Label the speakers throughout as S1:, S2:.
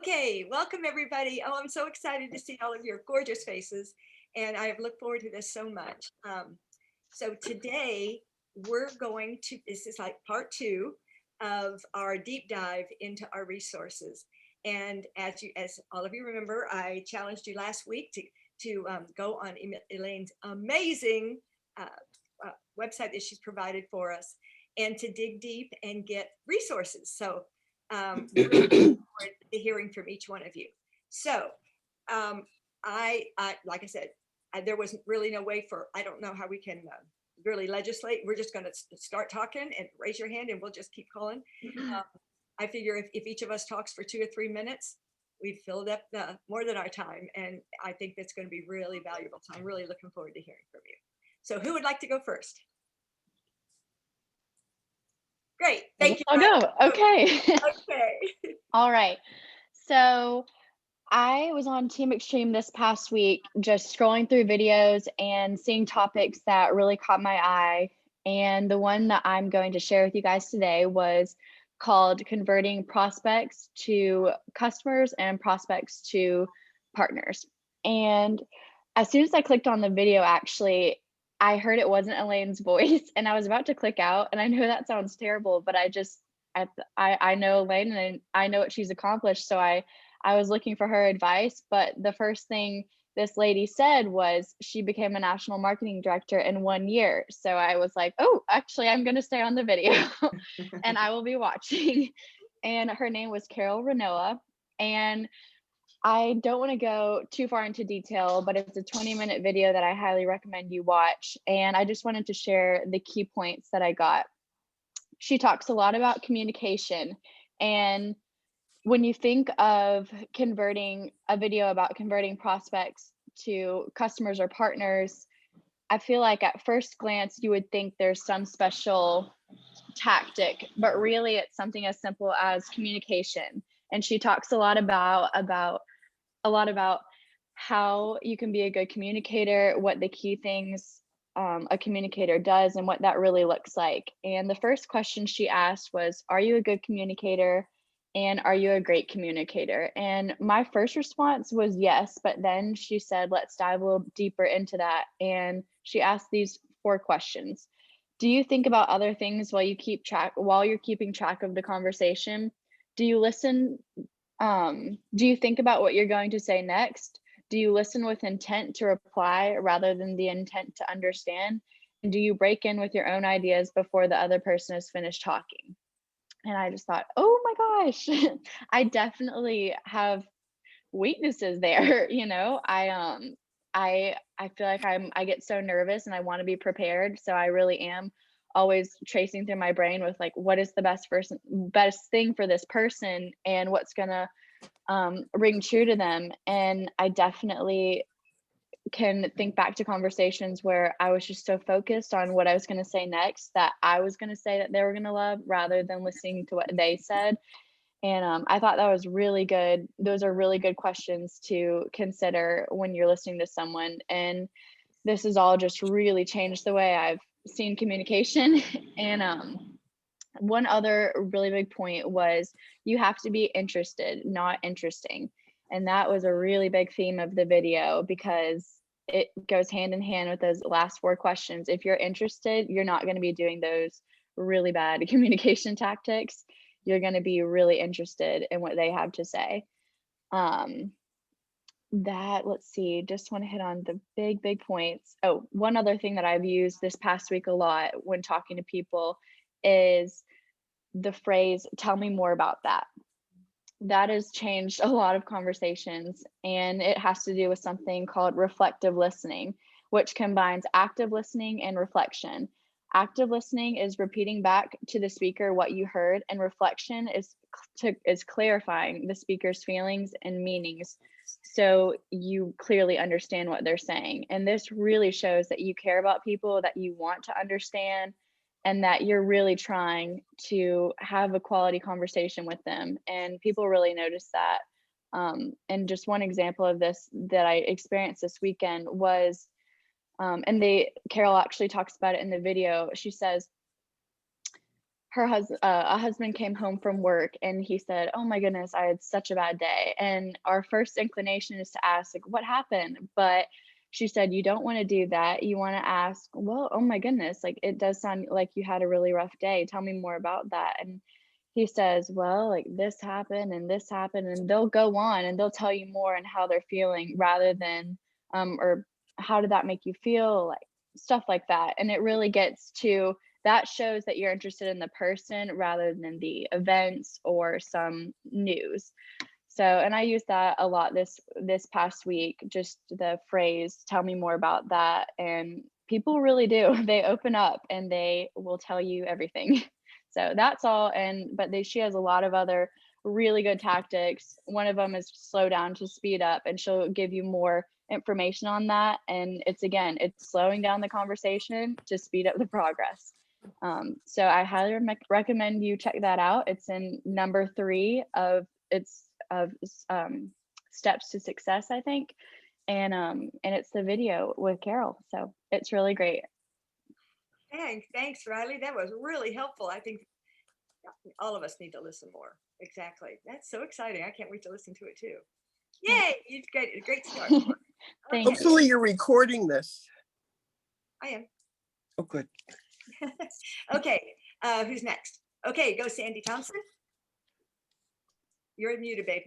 S1: Okay, welcome everybody. Oh, I'm so excited to see all of your gorgeous faces, and I have looked forward to this so much. So today we're going to, this is like part two of our deep dive into our resources. And as all of you remember, I challenged you last week to go on Elaine's amazing uh, website that she's provided for us, and to dig deep and get resources. So we're forward to hearing from each one of you. So I like I said, there was really no way for, I don't know how we can really legislate. We're just going to start talking and raise your hand and we'll just keep calling. Um, I figure if each of us talks for 2 or 3 minutes, we've filled up more than our time. And I think that's going to be really valuable. So I'm really looking forward to hearing from you. So who would like to go first? Great.
S2: I guess
S1: Thank you.
S2: I'll go. Okay.
S1: Okay.
S2: All right. So I was on Team Extreme this past week, just scrolling through videos and seeing topics that really caught my eye. And the one that I'm going to share with you guys today was called Converting Prospects to Customers and Prospects to Partners. And as soon as I clicked on the video, actually, I heard it wasn't Elaine's voice and I was about to click out. And I know that sounds terrible, but I know Elaine and I know what she's accomplished. So I was looking for her advice, but the first thing this lady said was she became a national marketing director in 1 year. So I was like, oh, actually, I'm going to stay on the video and I will be watching. And her name was Carol Renoa. And I don't want to go too far into detail, but it's a 20-minute video that I highly recommend you watch. And I just wanted to share the key points that I got. She talks a lot about communication. And when you think of converting a video about converting prospects to customers or partners, I feel like at first glance you would think there's some special tactic, but really it's something as simple as communication. And she talks a lot about how you can be a good communicator, what the key things a communicator does, and what that really looks like. And the first question she asked was, are you a good communicator? And are you a great communicator? And my first response was yes, but then she said, let's dive a little deeper into that. And she asked these 4 questions. Do you think about other things while you're keeping track of the conversation? Do you listen? Do you think about what you're going to say next? Do you listen with intent to reply rather than the intent to understand? And do you break in with your own ideas before the other person has finished talking? And I just thought, oh my gosh, I definitely have weaknesses there. I feel like I get so nervous and I want to be prepared. So I really am always tracing through my brain with like what is the best thing for this person and what's gonna ring true to them. And I definitely can think back to conversations where I was just so focused on what I was going to say next that I was going to say that they were going to love rather than listening to what they said. And I thought that was really good. Those are really good questions to consider when you're listening to someone. And this has all just really changed the way I've seen communication. And one other really big point was you have to be interested, not interesting. And that was a really big theme of the video because it goes hand in hand with those last 4 questions. If you're interested, you're not going to be doing those really bad communication tactics. You're going to be really interested in what they have to say. Let's see, just want to hit on the big points. Oh, one other thing that I've used this past week a lot when talking to people is the phrase, tell me more about that. That has changed a lot of conversations, and it has to do with something called reflective listening, which combines active listening and reflection. Active listening is repeating back to the speaker what you heard, and reflection is clarifying the speaker's feelings and meanings so you clearly understand what they're saying. And this really shows that you care about people, that you want to understand, and that you're really trying to have a quality conversation with them. And people really notice that. And just one example of this that I experienced this weekend was, Carol actually talks about it in the video. She says, a husband came home from work and he said, "Oh my goodness, I had such a bad day." And our first inclination is to ask, like, "What happened?" But she said, "You don't want to do that. You want to ask, well, oh my goodness, like it does sound like you had a really rough day. Tell me more about that." And he says, "Well, like this happened," and they'll go on and they'll tell you more and how they're feeling rather than, or how did that make you feel, like stuff like that. And it really gets to that shows that you're interested in the person rather than the events or some news. So, and I used that a lot this past week, just the phrase, "Tell me more about that." And people really do. They open up and they will tell you everything. So that's all. And but she has a lot of other really good tactics. One of them is slow down to speed up, and she'll give you more information on that. And it's again, it's slowing down the conversation to speed up the progress. So I highly recommend you check that out. It's in number 3 of steps to success, I think. And it's the video with Carol. So it's really great.
S1: Thanks, Riley. That was really helpful. I think all of us need to listen more. Exactly. That's so exciting. I can't wait to listen to it too. Yay! You got a great start.
S2: Thanks.
S3: Hopefully you're recording this.
S1: I am.
S3: Oh, good.
S1: Okay. Who's next? Okay, go Sandy Thompson. You're muted, babe.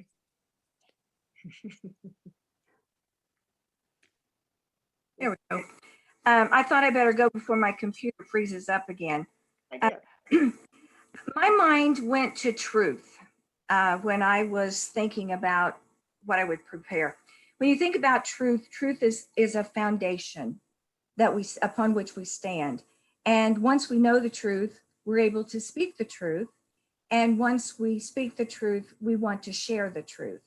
S4: There we go. I thought I better go before my computer freezes up again. My mind went to truth when I was thinking about what I would prepare. When you think about truth, truth is a foundation that upon which we stand. And once we know the truth, we're able to speak the truth. And once we speak the truth, we want to share the truth.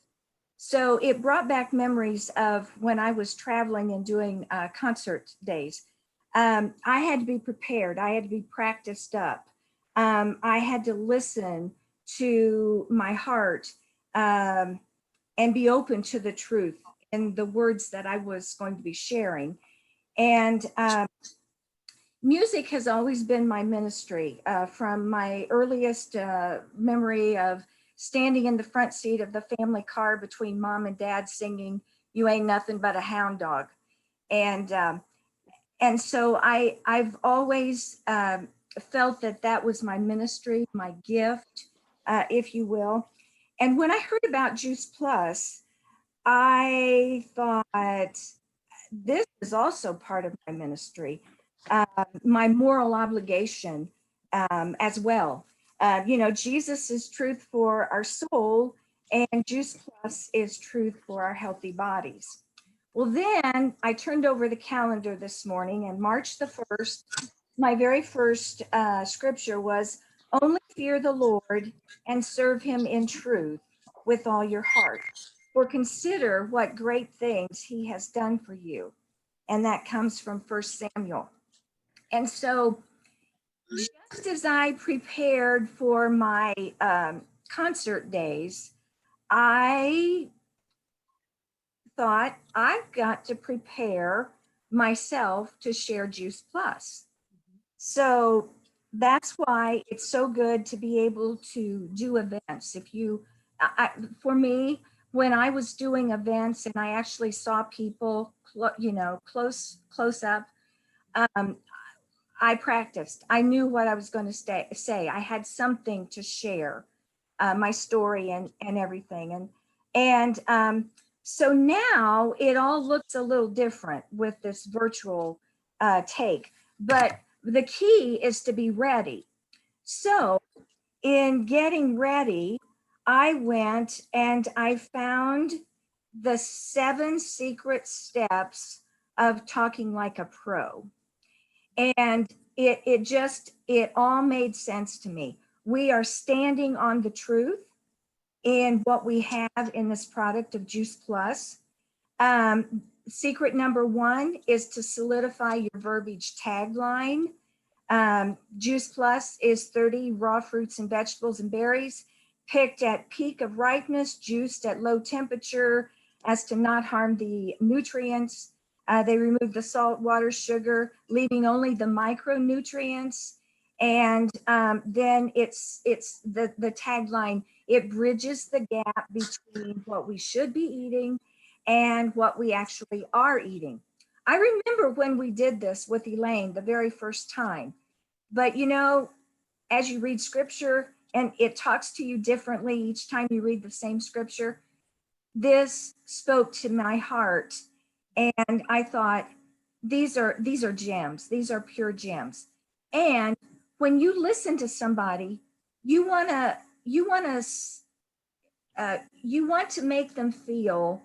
S4: So it brought back memories of when I was traveling and doing concert days. I had to be prepared. I had to be practiced up. I had to listen to my heart and be open to the truth and the words that I was going to be sharing. And music has always been my ministry from my earliest memory of standing in the front seat of the family car between mom and dad singing "You Ain't Nothing But a Hound Dog." And so I've always felt that was my ministry, my gift, if you will. And when I heard about Juice Plus, I thought this is also part of my ministry, my moral obligation as well. Jesus is truth for our soul, and Juice Plus is truth for our healthy bodies. Well, then I turned over the calendar this morning, and March the 1st, my very first scripture was, "Only fear the Lord and serve him in truth with all your heart. For consider what great things he has done for you." And that comes from 1 Samuel. And so just as I prepared for my concert days, I thought I've got to prepare myself to share Juice Plus. So that's why it's so good to be able to do events. For me, when I was doing events and I actually saw people, close up, I practiced. I knew what I was going to say. I had something to share, my story and everything. So now it all looks a little different with this virtual take. But the key is to be ready. So in getting ready, I went and I found the 7 secret steps of talking like a pro. And it all made sense to me. We are standing on the truth in what we have in this product of Juice Plus. Secret number 1 is to solidify your verbiage tagline. Juice Plus is 30 raw fruits and vegetables and berries picked at peak of ripeness, juiced at low temperature as to not harm the nutrients. They remove the salt, water, sugar, leaving only the micronutrients. And then it's the tagline, it bridges the gap between what we should be eating and what we actually are eating. I remember when we did this with Elaine the very first time, but you know, as you read scripture and it talks to you differently each time you read the same scripture, this spoke to my heart. And I thought, these are gems. These are pure gems. And when you listen to somebody, you want to make them feel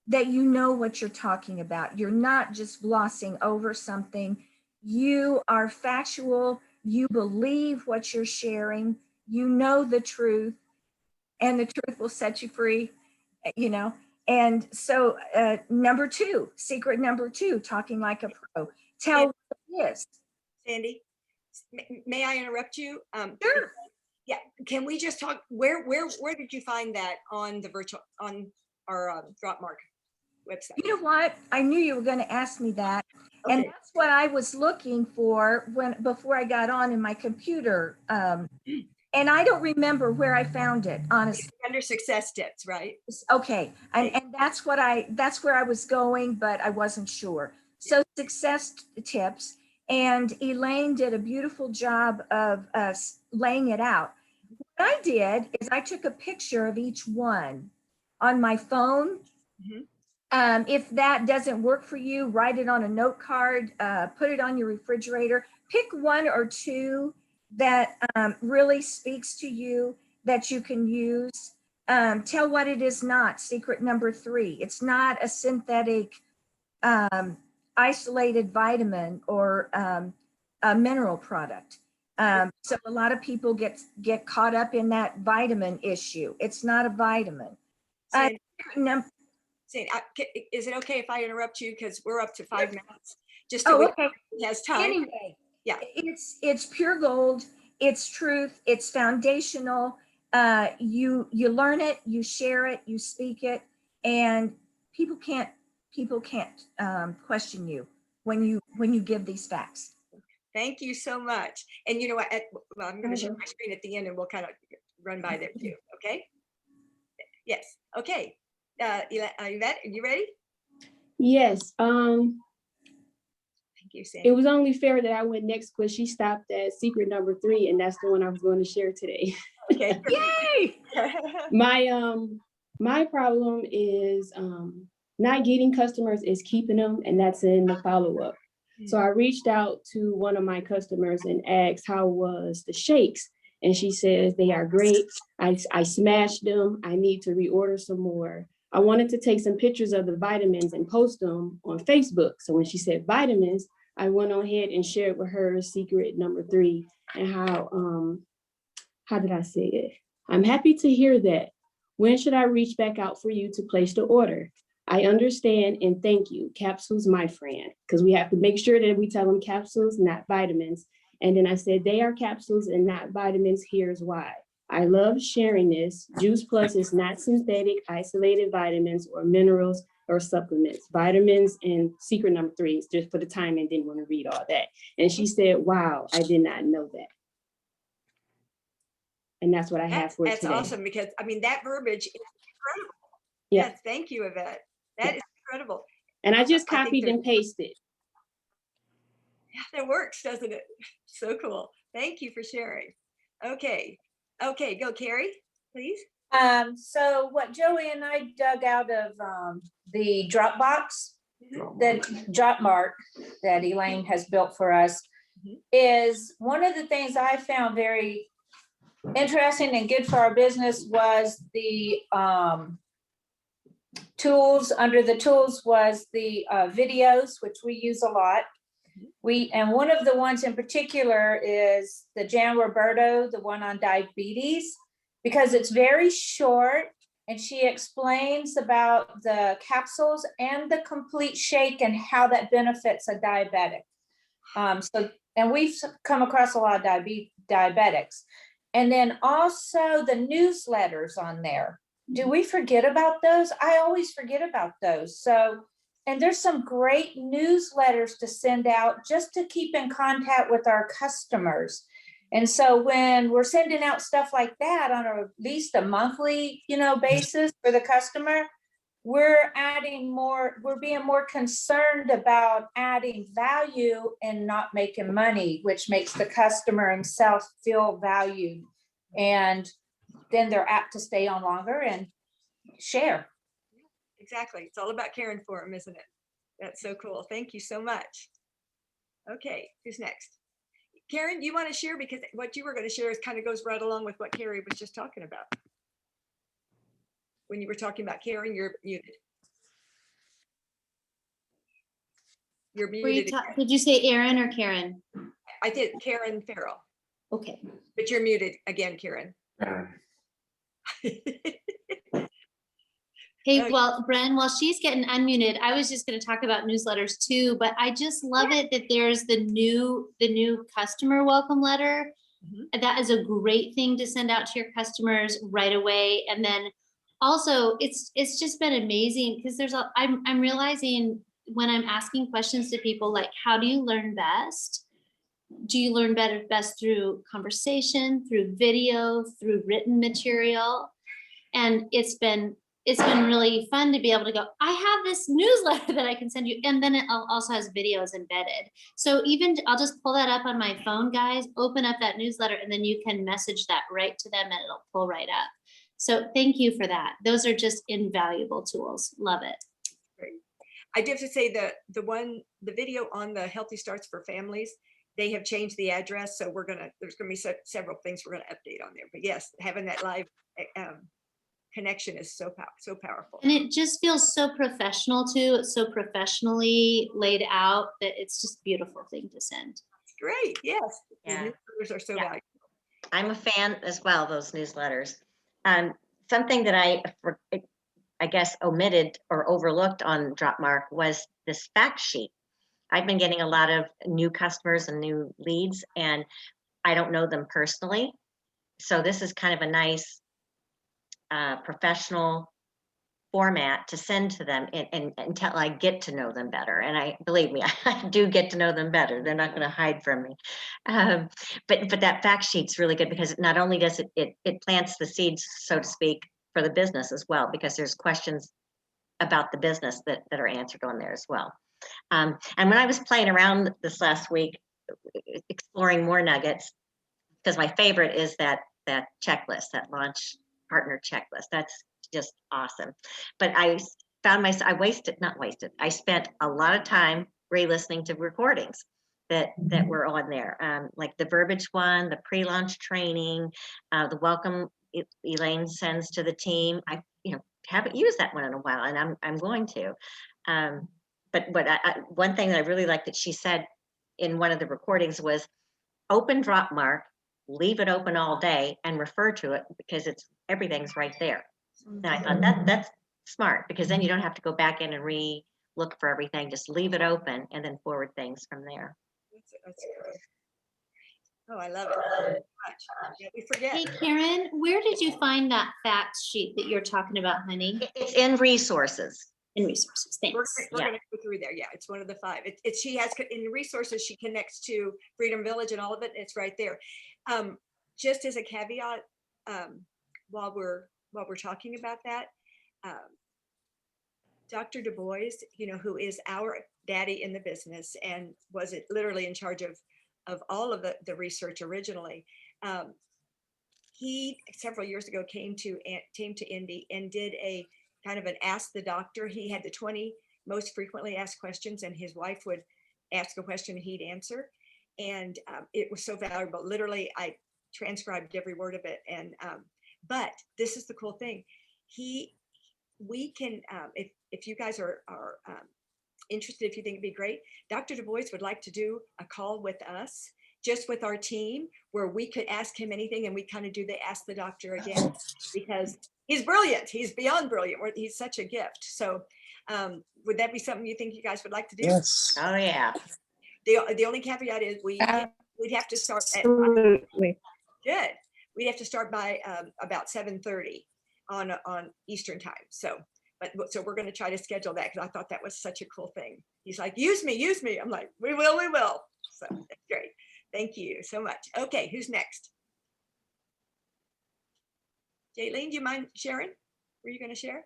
S4: that you know what you're talking about. You're not just glossing over something. You are factual. You believe what you're sharing. You know the truth, and the truth will set you free, you know. And so number two, secret number two, talking like a pro. Tell what it is.
S1: Sandy, may I interrupt you?
S4: Sure.
S1: Yeah, can we just talk, where did you find that on the virtual, on our Dropmark website?
S4: You know what? I knew you were going to ask me that. And
S1: Okay.
S4: that's what I was looking for before I got on in my computer. And I don't remember where I found it, honestly.
S1: Under success tips, right?
S4: Okay. And that's where I was going, but I wasn't sure. So success tips. And Elaine did a beautiful job of laying it out. What I did is I took a picture of each one on my phone. If that doesn't work for you, write it on a note card, put it on your refrigerator, pick one or two that really speaks to you that you can use. Tell what it is not, secret number three. It's not a synthetic isolated vitamin or a mineral product. So a lot of people get caught up in that vitamin issue. It's not a vitamin.
S1: Sandy, is it okay if I interrupt you? Because we're up to 5 minutes. Just to
S4: okay.
S1: Has time.
S4: Anyway,
S1: yeah,
S4: it's pure gold. It's truth. It's foundational. You learn it, you share it, you speak it, and people can't question you when you give these facts.
S1: Thank you so much. And you know what? Well, I'm going to share my screen at the end, and we'll kind of run by there too. Okay. Yes. Okay. Yvette, are you ready?
S5: Yes.
S1: Thank you, Sandy.
S5: It was only fair that I went next because she stopped at secret number 3, and that's the one I was going to share today.
S1: Okay.
S4: Yay!
S5: My problem is not getting customers, is keeping them, and that's in the follow-up. So I reached out to one of my customers and asked how was the shakes, and she says they are great. I smashed them. I need to reorder some more. I wanted to take some pictures of the vitamins and post them on Facebook. So when she said vitamins, I went on ahead and shared with her secret number 3 and how did I say it? I'm happy to hear that. When should I reach back out for you to place the order? I understand and thank you. Capsules, my friend, because we have to make sure that we tell them capsules, not vitamins. And then I said, they are capsules and not vitamins. Here's why. I love sharing this. Juice Plus is not synthetic, isolated vitamins or minerals or supplements. Vitamins and secret number 3 is just for the time and didn't want to read all that. And she said, wow, I did not know that. And that's what I have for
S1: That's
S5: today.
S1: awesome, because I mean, that verbiage is incredible.
S5: Yeah.
S1: Yes, thank you, Yvette. That is incredible.
S5: And I just copied and pasted.
S1: Yeah, that works, doesn't it? So cool. Thank you for sharing. Okay. Okay, go Carrie, please.
S6: So what Joey and I dug out of the Dropbox, that Dropmark that Elaine has built for us, is one of the things I found very interesting and good for our business was the tools. Under the tools was the videos, which we use a lot. And one of the ones in particular is the Jan Roberto, the one on diabetes, because it's very short and she explains about the capsules and the complete shake and how that benefits a diabetic. And we've come across a lot of diabetics. And then also the newsletters on there. Do we forget about those? I always forget about those. So, and there's some great newsletters to send out just to keep in contact with our customers. And so when we're sending out stuff like that on at least a monthly, basis for the customer, we're being more concerned about adding value and not making money, which makes the customer himself feel valued. And then they're apt to stay on longer and share.
S1: Exactly. It's all about caring for them, isn't it? That's so cool. Thank you so much. Okay, who's next? Karen, you want to share, because what you were going to share is kind of goes right along with what Carrie was just talking about. When you were talking about caring, you're muted. You're muted.
S7: Did you say Aaron or Karen?
S1: I did, Karen Farrell,
S7: Okay.
S1: but you're muted again, Karen.
S7: Hey,
S1: Okay.
S7: well, Bren, while she's getting unmuted, I was just going to talk about newsletters too, but I just love it that there's the new customer welcome letter.
S1: Mhm.
S7: That is a great thing to send out to your customers right away. And then also it's just been amazing because I'm realizing when I'm asking questions to people, like, how do you learn best? Do you learn best through conversation, through video, through written material? And it's been really fun to be able to go, I have this newsletter that I can send you. And then it also has videos embedded. So I'll just pull that up on my phone, guys, open up that newsletter, and then you can message that right to them and it'll pull right up. So thank you for that. Those are just invaluable tools. Love it.
S1: Great. I do have to say the video on the Healthy Starts for Families, they have changed the address. So there's gonna be several things we're gonna update on there. But yes, having that live connection is so powerful.
S7: And it just feels so professional too. It's so professionally laid out that it's just a beautiful thing to send.
S1: Great, yes. The
S8: Yeah.
S1: newsletters are so
S8: Yeah.
S1: valuable.
S8: I'm a fan as well, those newsletters. Something that I guess omitted or overlooked on Dropmark was this fact sheet. I've been getting a lot of new customers and new leads, and I don't know them personally. So this is kind of a nice professional format to send to them and until I get to know them better. And believe me, I do get to know them better. They're not going to hide from me. But that fact sheet's really good because not only does it plants the seeds, so to speak, for the business as well, because there's questions about the business that are answered on there as well. And when I was playing around this last week, exploring more nuggets, because my favorite is that checklist, that launch partner checklist. That's just awesome. But I found I spent a lot of time re-listening to recordings that were on there, like the verbiage one, the pre-launch training, the welcome Elaine sends to the team. I haven't used that one in a while, and I'm going to. But one thing that I really liked that she said in one of the recordings was open Dropmark, leave it open all day, and refer to it because everything's right there. And I thought that's smart because then you don't have to go back in and look for everything. Just leave it open and then forward things from there.
S1: That's great. Oh, I love it so much. Yeah, we forget.
S7: Hey, Karen, where did you find that fact sheet that you're talking about, honey?
S8: It's in resources.
S7: In resources, thanks.
S1: We're going to go through there. Yeah, it's one of the 5. She has in the resources, she connects to Freedom Village and all of it. It's right there. Just as a caveat, while we're talking about that, Dr. Du Bois, who is our daddy in the business and was literally in charge of all of the research originally. He several years ago came to Indy and did a kind of an Ask the Doctor. He had the 20 most frequently asked questions, and his wife would ask a question and he'd answer. And it was so valuable. Literally, I transcribed every word of it. And but this is the cool thing. We can, if you guys are interested, if you think it'd be great, Dr. Du Bois would like to do a call with us, just with our team, where we could ask him anything and we kind of do the Ask the Doctor again, because he's brilliant. He's beyond brilliant. He's such a gift. So would that be something you think you guys would like to do?
S3: Yes.
S8: Oh yeah.
S1: The only caveat is we'd have to start at
S4: Absolutely.
S1: good. We'd have to start by about 7:30 on Eastern time. So we're going to try to schedule that because I thought that was such a cool thing. He's like, use me. I'm like, we will. So that's great. Thank you so much. Okay, who's next? Jaylene, do you mind sharing? Were you going to share?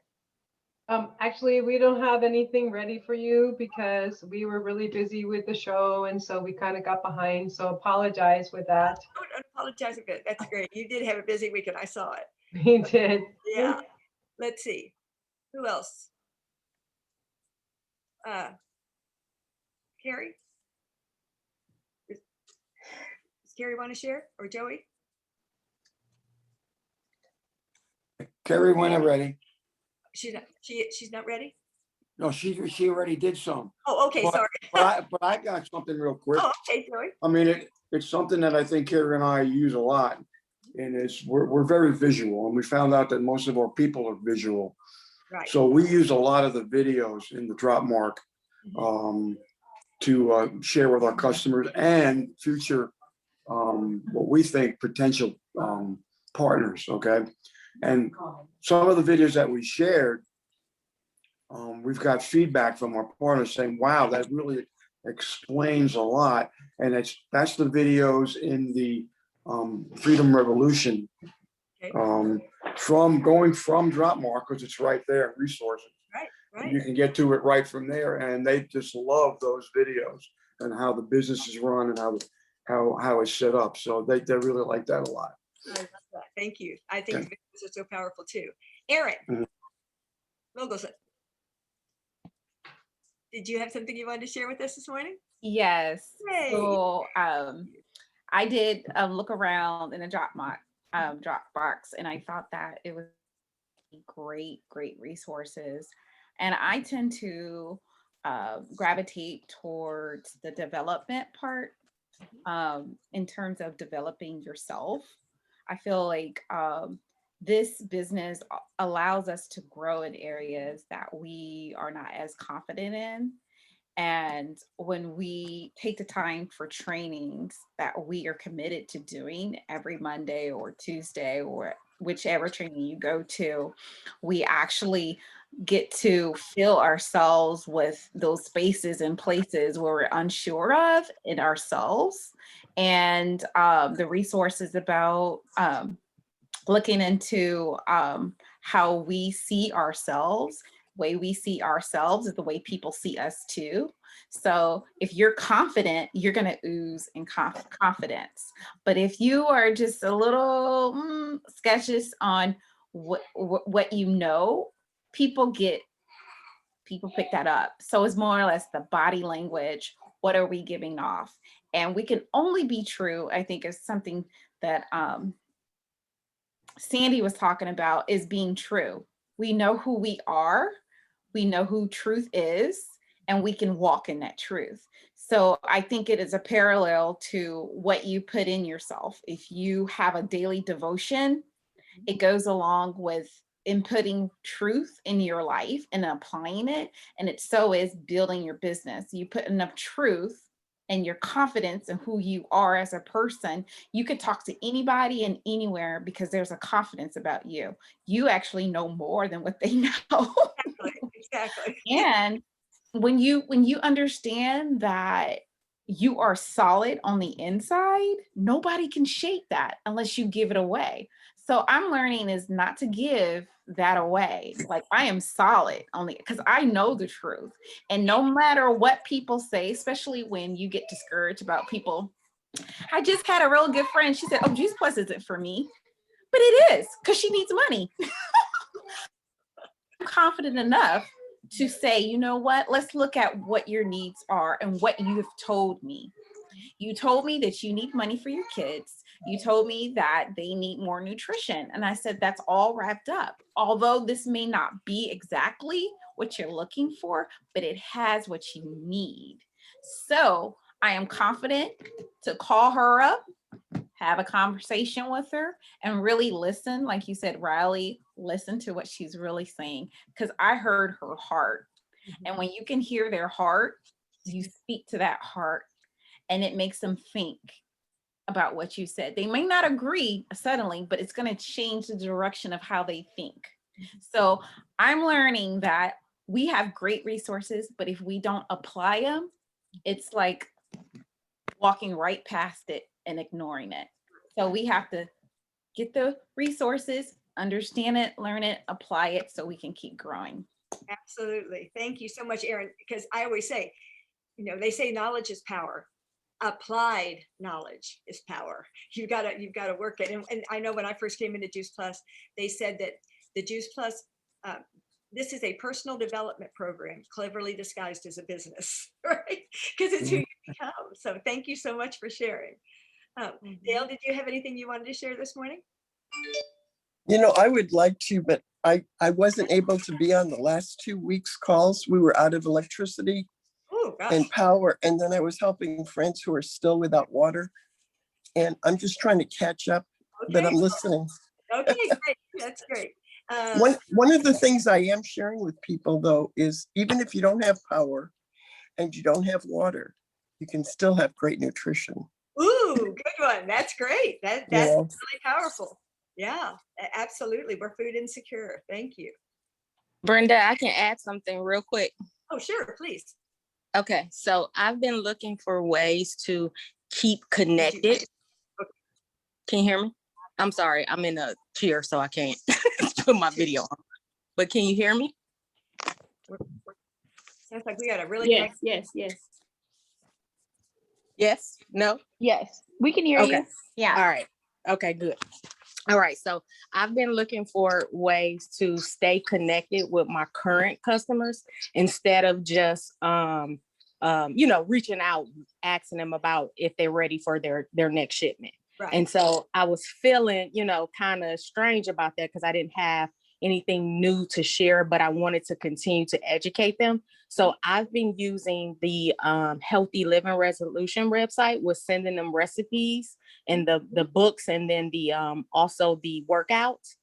S9: Actually, we don't have anything ready for you because we were really busy with the show, and so we kind of got behind. So apologize with that.
S1: Don't apologize a bit. That's great. You did have a busy week and I saw it.
S9: We did.
S1: Yeah. Let's see. Who else? Carrie? Does Carrie want to share, or Joey?
S10: Carrie, when I'm ready.
S1: She's not ready?
S10: No, she already did some.
S1: Oh, okay,
S10: But-
S1: sorry.
S10: But I got something real quick.
S1: Oh, okay, Joey.
S10: I mean, it's something that I think Carrie and I use a lot. And we're very visual, and we found out that most of our people are visual.
S1: Right.
S10: So we use a lot of the videos in the drop mark to share with our customers and future what we think potential partners. Okay. And some of the videos that we shared, we've got feedback from our partners saying, wow, that really explains a lot. And that's the videos in the Freedom Revolution from Dropmark, because it's right there, resources.
S1: Right.
S10: You can get to it right from there. And they just love those videos and how the business is run and how it's set up. So they really like that a lot.
S1: I love that. Thank you. I think
S10: Okay.
S1: the videos are so powerful too. Aaron Mogelson, did you have something you wanted to share with us this morning?
S11: Yes.
S1: Yay.
S11: So I did a look around in a Dropbox, and I thought that it was great resources. And I tend to gravitate towards the development part in terms of developing yourself. I feel like this business allows us to grow in areas that we are not as confident in. And when we take the time for trainings that we are committed to doing every Monday or Tuesday or whichever training you go to, we actually get to fill ourselves with those spaces and places where we're unsure of in ourselves. And the resources about looking into how we see ourselves. Way we see ourselves is the way people see us too. So if you're confident, you're going to ooze in confidence. But if you are just a little sketchish on what you know, people pick that up. So it's more or less the body language. What are we giving off? And we can only be true, I think, is something that Sandy was talking about, is being true. We know who we are. We know who truth is, and we can walk in that truth. So I think it is a parallel to what you put in yourself. If you have a daily devotion, it goes along with inputting truth in your life and applying it. And it so is building your business. You put enough truth and your confidence in who you are as a person, you could talk to anybody and anywhere because there's a confidence about you. You actually know more than what they know.
S1: Exactly.
S11: And when you understand that you are solid on the inside, nobody can shake that unless you give it away. So I'm learning is not to give that away. Like, I am solid only because I know the truth. And no matter what people say, especially when you get discouraged about people. I just had a real good friend. She said, oh, Juice Plus isn't for me. But it is, because she needs money. I'm confident enough to say, you know what, let's look at what your needs are and what you have told me. You told me that you need money for your kids. You told me that they need more nutrition. And I said, that's all wrapped up. Although this may not be exactly what you're looking for, but it has what you need. So I am confident to call her up, have a conversation with her, and really listen. Like you said, Riley, listen to what she's really saying, because I heard her heart. And when you can hear their heart, you speak to that heart, and it makes them think about what you said. They may not agree suddenly, but it's going to change the direction of how they think. So I'm learning that we have great resources, but if we don't apply them, it's like walking right past it and ignoring it. So we have to get the resources, understand it, learn it, apply it so we can keep growing.
S1: Absolutely. Thank you so much, Erin, because I always say, they say knowledge is power. Applied knowledge is power. You've got to work it. And I know when I first came into Juice Plus, they said that the Juice Plus, this is a personal development program, cleverly disguised as a business, right? Because it's who you become. So thank you so much for sharing. Dale, did you have anything you wanted to share this morning?
S3: I would like to, but I wasn't able to be on the last 2 weeks' calls. We were out of electricity and power. And then I was helping friends who are still without water. And I'm just trying to catch up, but I'm listening.
S1: Okay, great. That's great.
S3: One of the things I am sharing with people, though, is even if you don't have power and you don't have water, you can still have great nutrition.
S1: Ooh, good one. That's great. That's really powerful. Yeah, absolutely. We're food insecure. Thank you.
S12: Brenda, I can add something real quick.
S1: Oh, sure, please.
S12: Okay, so I've been looking for ways to keep connected. Can you hear me? I'm sorry, I'm in a chair, so I can't put my video on. But can you hear me?
S1: Sounds like we got a really
S12: Yes? No?
S2: Yes, we can hear you.
S8: Yeah.
S12: All right. Okay, good. All right. So I've been looking for ways to stay connected with my current customers instead of just reaching out, asking them about if they're ready for their next shipment. Right. And so I was feeling, kind of strange about that because I didn't have anything new to share, but I wanted to continue to educate them. So I've been using the Healthy Living Resolution website with sending them recipes and the books, and then the also the workouts.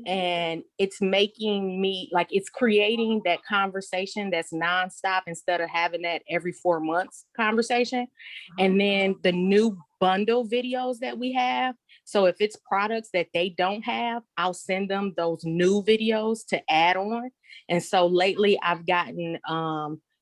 S12: And it's making me it's creating that conversation that's nonstop instead of having that every 4 months conversation. And then the new bundle videos that we have. So if it's products that they don't have, I'll send them those new videos to add on. And so lately I've gotten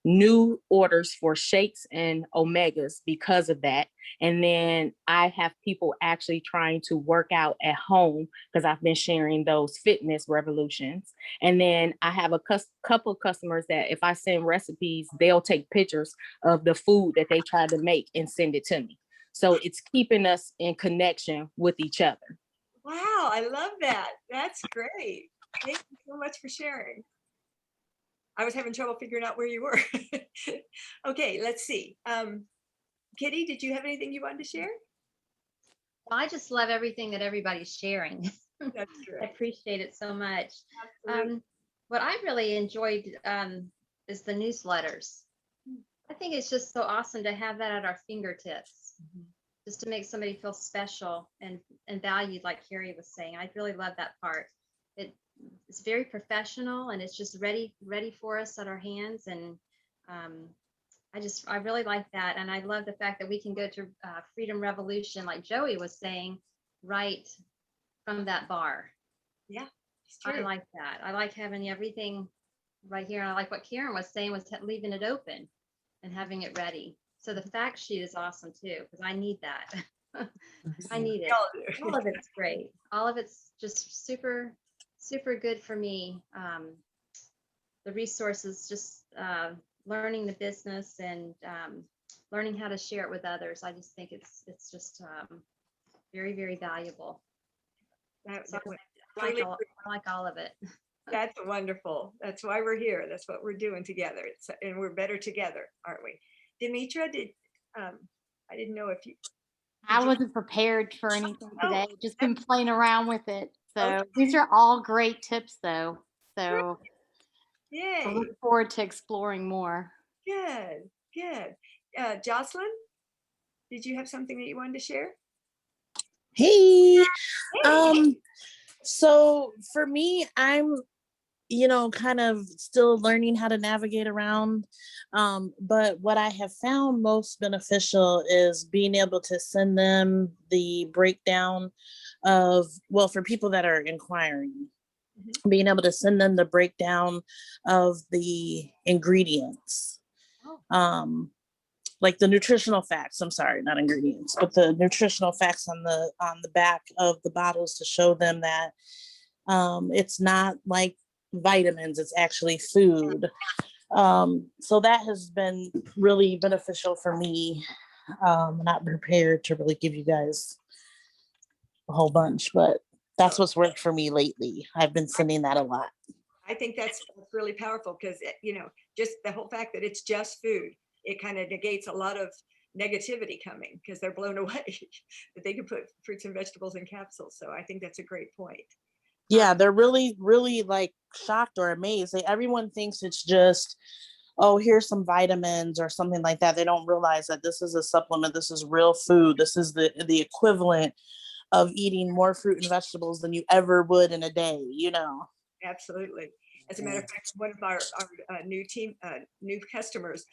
S12: new orders for shakes and omegas because of that. And then I have people actually trying to work out at home because I've been sharing those fitness revolutions. And then I have a couple of customers that if I send recipes, they'll take pictures of the food that they try to make and send it to me. So it's keeping us in connection with each other.
S1: Wow, I love that. That's great. Thank you so much for sharing. I was having trouble figuring out where you were. Okay, let's see. Kitty, did you have anything you wanted to share?
S13: Well, I just love everything that everybody's sharing.
S1: That's true.
S13: I appreciate it so much. What I really enjoyed is the newsletters. I think it's just so awesome to have that at our fingertips, just to make somebody feel special and valued, like Carrie was saying. I really love that part. It's very professional and it's just ready for us at our hands. And I really like that. And I love the fact that we can go to Freedom Revolution, like Joey was saying, right from that bar.
S1: Yeah, it's
S13: I
S1: true.
S13: like that. I like having everything right here. And I like what Karen was saying, was leaving it open and having it ready. So the fact sheet is awesome too, because I need that. I need it. All of it's great. All of it's just super, super good for me. The resources, just learning the business and learning how to share it with others. I just think it's just very, very valuable. So I like all of it.
S1: That's wonderful. That's why we're here. That's what we're doing together. And we're better together, aren't we? Demetra, I didn't know if you.
S14: I wasn't prepared for anything today. Just been playing around with it. So these are all great tips, though. So
S1: yay.
S14: I look forward to exploring more.
S1: Good, good. Jocelyn, did you have something that you wanted to share?
S15: Hey. So for me, I'm kind of still learning how to navigate around. But what I have found most beneficial is being able to send them the breakdown of, well, for people that are inquiring, being able to send them the breakdown of the ingredients. like the nutritional facts, I'm sorry, not ingredients, but the nutritional facts on the back of the bottles to show them that it's not like vitamins, it's actually food. So that has been really beneficial for me. Not prepared to really give you guys a whole bunch, but that's what's worked for me lately. I've been sending that a lot.
S1: I think that's really powerful because, you know, just the whole fact that it's just food, it kind of negates a lot of negativity coming because they're blown away that they can put fruits and vegetables in capsules. So I think that's a great point.
S15: Yeah, they're really, really like shocked or amazed. Everyone thinks it's just, oh, here's some vitamins or something like that. They don't realize that this is a supplement. This is real food. This is the equivalent of eating more fruit and vegetables than you ever would in a day, you know?
S1: Absolutely. As a matter of fact, one of our new customers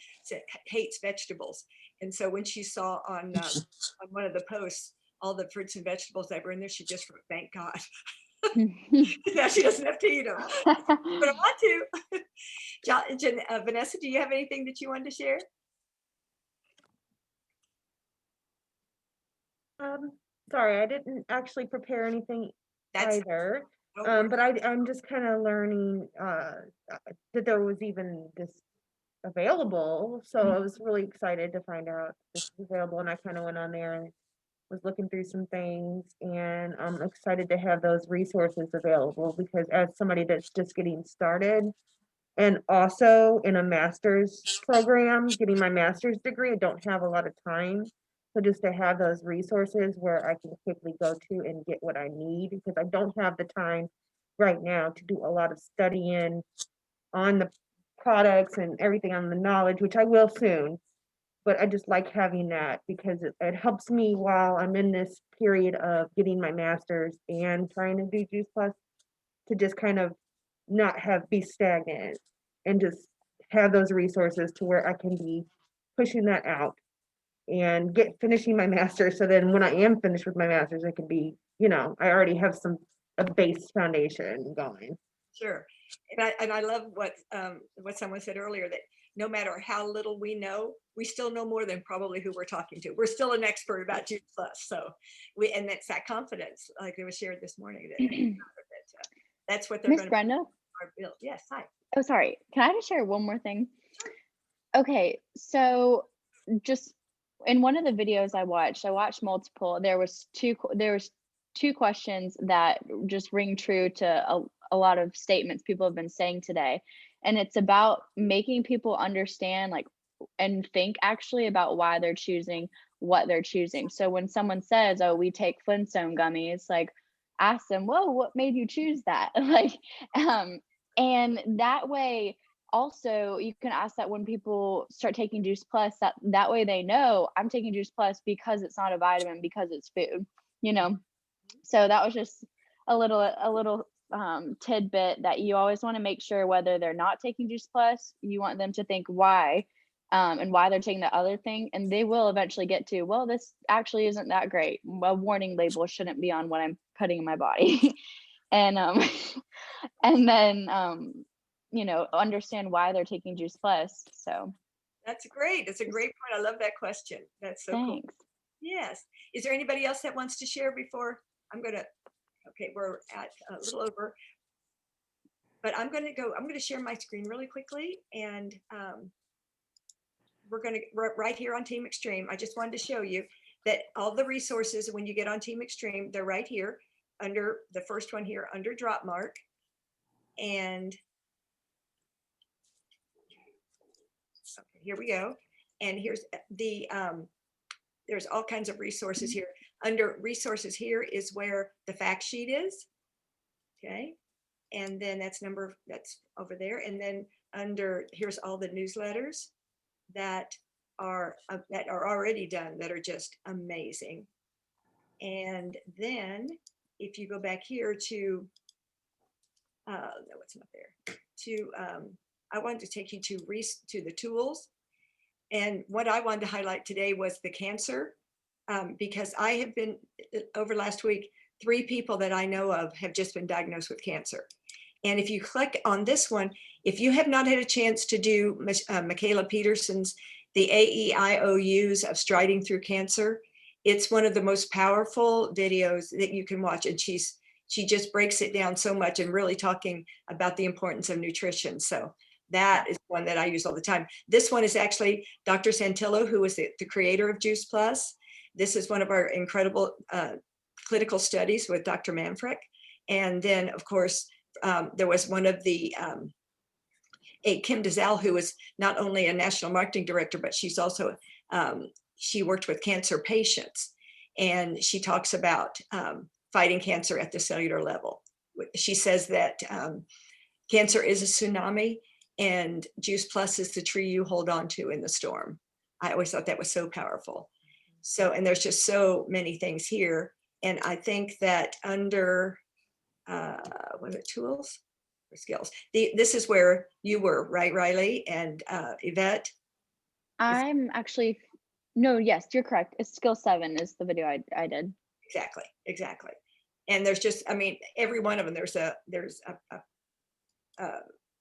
S1: hates vegetables. And so when she saw on one of the posts, all the fruits and vegetables that were in there, she just wrote, thank God. Now she doesn't have to eat them, but I want to. Vanessa, do you have anything that you wanted to share?
S16: Sorry, I didn't actually prepare anything either. But I'm just kind of learning that there was even this available. So I was really excited to find out this was available, and I kind of went on there and was looking through some things, and I'm excited to have those resources available because as somebody that's just getting started and also in a master's program, getting my master's degree, I don't have a lot of time. So just to have those resources where I can quickly go to and get what I need, because I don't have the time right now to do a lot of studying on the products and everything on the knowledge, which I will soon. But I just like having that because it helps me while I'm in this period of getting my master's and trying to do Juice Plus, to just kind of not be stagnant and just have those resources to where I can be pushing that out and finishing my master's. So then when I am finished with my master's, it can be, you know, I already have a base foundation going.
S1: Sure. And I love what someone said earlier, that no matter how little we know, we still know more than probably who we're talking to. We're still an expert about Juice Plus. So and it's that confidence, like it was shared this morning, that that's what they're
S2: Miss
S1: going to
S2: Brenda?
S1: build. Yes, hi.
S2: Oh, sorry. Can I just share one more thing? Okay, so just in one of the videos I watched multiple. There was two questions that just ring true to a lot of statements people have been saying today. And it's about making people understand, like, and think actually about why they're choosing what they're choosing. So when someone says, oh, we take Flintstone gummies, like, ask them, whoa, what made you choose that? Like, and that way, also you can ask that when people start taking Juice Plus, that way they know I'm taking Juice Plus because it's not a vitamin, because it's food, you know. So that was just a little tidbit that you always want to make sure, whether they're not taking Juice Plus, you want them to think why, and why they're taking the other thing, and they will eventually get to, well, this actually isn't that great. A warning label shouldn't be on what I'm putting in my body. And and then you know, understand why they're taking Juice Plus. So
S1: that's great. That's a great point. I love that question. That's so cool. Yes. Is there anybody else that wants to share before I'm going to, okay, we're at a little over, but I'm going to share my screen really quickly, and we're right here on Team Extreme. I just wanted to show you that all the resources, when you get on Team Extreme, they're right here under the first one here under Dropmark. And okay, here we go. And here's the, there's all kinds of resources here. Under resources here is where the fact sheet is. Okay. And then that's over there. And then under, here's all the newsletters that are already done, that are just amazing. And then if you go back here to, no, it's not there, to, I wanted to take you to the tools. And what I wanted to highlight today was the cancer, because I have been, over last week, 3 people that I know of have just been diagnosed with cancer. And if you click on this one, if you have not had a chance to do Michaela Peterson's the AEIOUs of Striding Through Cancer. It's one of the most powerful videos that you can watch. And she just breaks it down so much and really talking about the importance of nutrition. So that is one that I use all the time. This one is actually Dr. Santillo, who was the creator of Juice Plus. This is one of our incredible clinical studies with Dr. Manfred. And then, of course, there was one of the Kim DeZal, who was not only a national marketing director, but she's also, she worked with cancer patients. And she talks about fighting cancer at the cellular level. She says that cancer is a tsunami and Juice Plus is the tree you hold on to in the storm. I always thought that was so powerful. So, and there's just so many things here. And I think that under, was it tools or skills? This is where you were, right, Riley and Yvette?
S2: I'm actually, no, yes, you're correct. It's skill 7 is the video I did.
S1: Exactly, exactly. And there's just, I mean, every one of them, there's a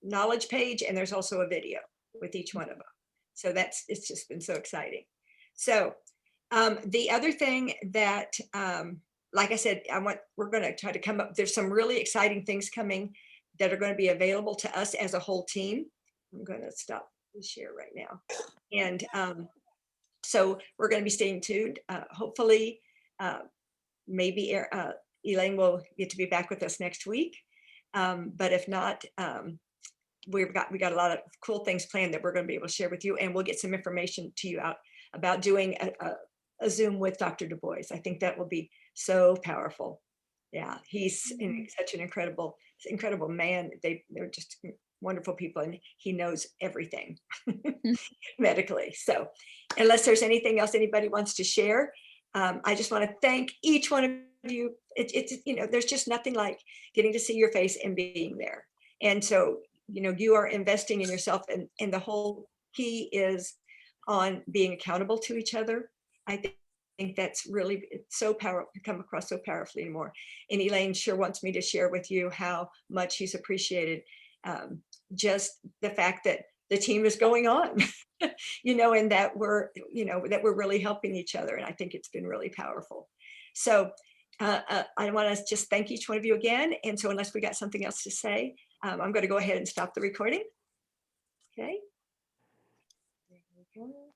S1: knowledge page, and there's also a video with each one of them. So it's just been so exciting. So the other thing that, like I said, we're going to try to come up, there's some really exciting things coming that are going to be available to us as a whole team. I'm going to stop the share right now. And so we're going to be staying tuned. Hopefully, maybe Elaine will get to be back with us next week. But if not, we got a lot of cool things planned that we're going to be able to share with you, and we'll get some information to you out about doing a Zoom with Dr. Du Bois. I think that will be so powerful. Yeah, he's such an incredible man. They're just wonderful people, and he knows everything medically. So unless there's anything else anybody wants to share, I just want to thank each one of you. It's you know, there's just nothing like getting to see your face and being there. And so, you know, you are investing in yourself, and the whole key is on being accountable to each other. I think that's really, it's so powerful, come across so powerfully anymore. And Elaine sure wants me to share with you how much she's appreciated just the fact that the team is going on, you know, and that we're really helping each other. And I think it's been really powerful. So I want to just thank each one of you again. And so unless we got something else to say, I'm going to go ahead and stop the recording. Okay. There we go.